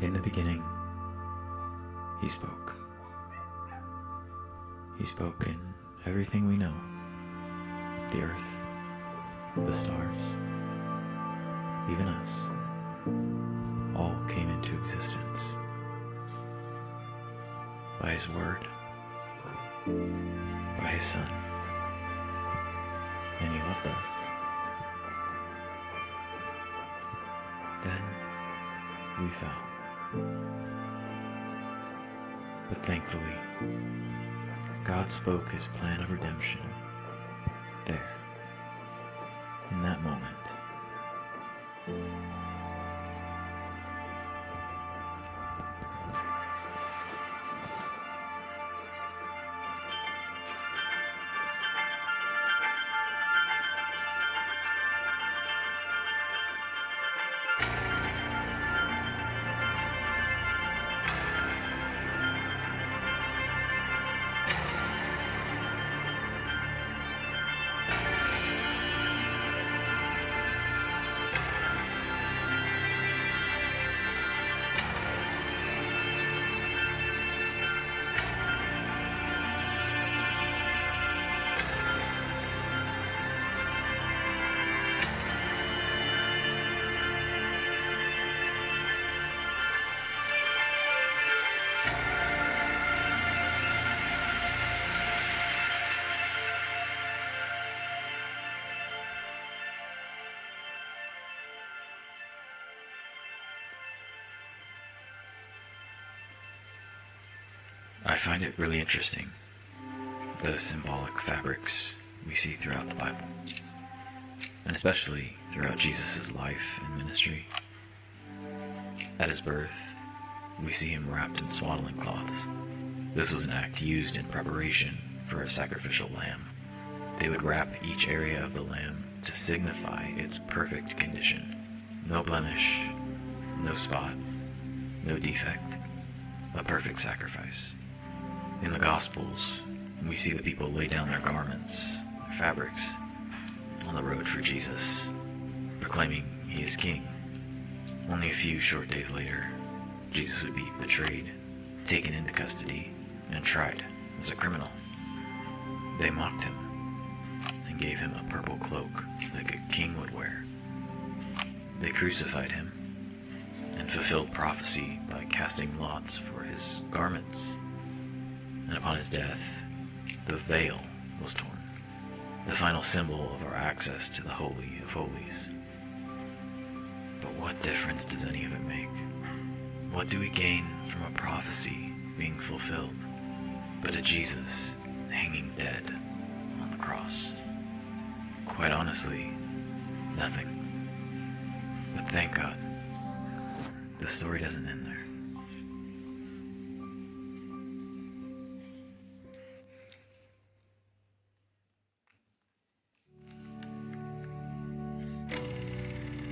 In the beginning, he spoke. He spoke in everything we know. The earth, the stars, even us, all came into existence by his word, by his son, and he loved us. Then we fell. But thankfully, God spoke his plan of redemption there, in that moment. I find it really interesting, the symbolic fabrics we see throughout the Bible, and especially throughout Jesus' life and ministry. At his birth, we see him wrapped in swaddling cloths. This was an act used in preparation for a sacrificial lamb. They would wrap each area of the lamb to signify its perfect condition. No blemish, no spot, no defect, a perfect sacrifice. In the Gospels, we see the people lay down their garments, their fabrics, on the road for Jesus, proclaiming he is king. Only a few short days later, Jesus would be betrayed, taken into custody, and tried as a criminal. They mocked him and gave him a purple cloak like a king would wear. They crucified him and fulfilled prophecy by casting lots for his garments. And upon his death, the veil was torn, the final symbol of our access to the Holy of Holies. But what difference does any of it make? What do we gain from a prophecy being fulfilled, but a Jesus hanging dead on the cross? Quite honestly, nothing. But thank God, the story doesn't end there.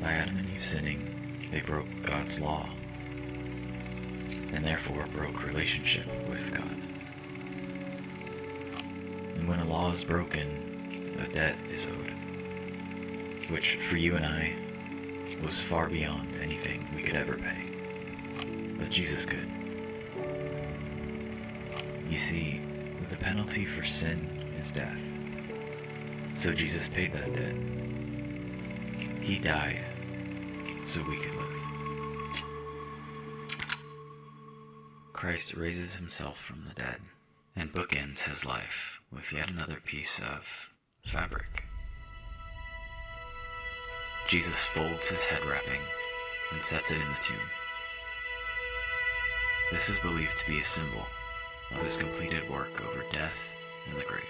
By Adam and Eve sinning, they broke God's law, and therefore broke relationship with God. And when a law is broken, a debt is owed, which for you and I was far beyond anything we could ever pay. But Jesus could. You see, the penalty for sin is death. So Jesus paid that debt. He died so we could live. Christ raises himself from the dead and bookends his life with yet another piece of fabric. Jesus folds his head wrapping and sets it in the tomb. This is believed to be a symbol of his completed work over death and the grave.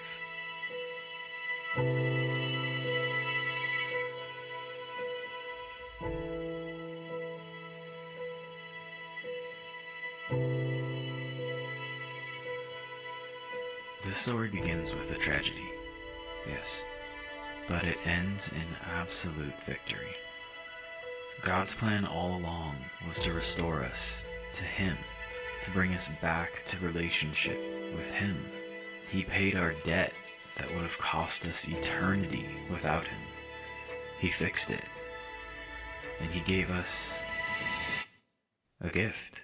This story begins with a tragedy, yes, but it ends in absolute victory. God's plan all along was to restore us to him, to bring us back to relationship with him. He paid our debt that would have cost us eternity without him. He fixed it, and he gave us a gift.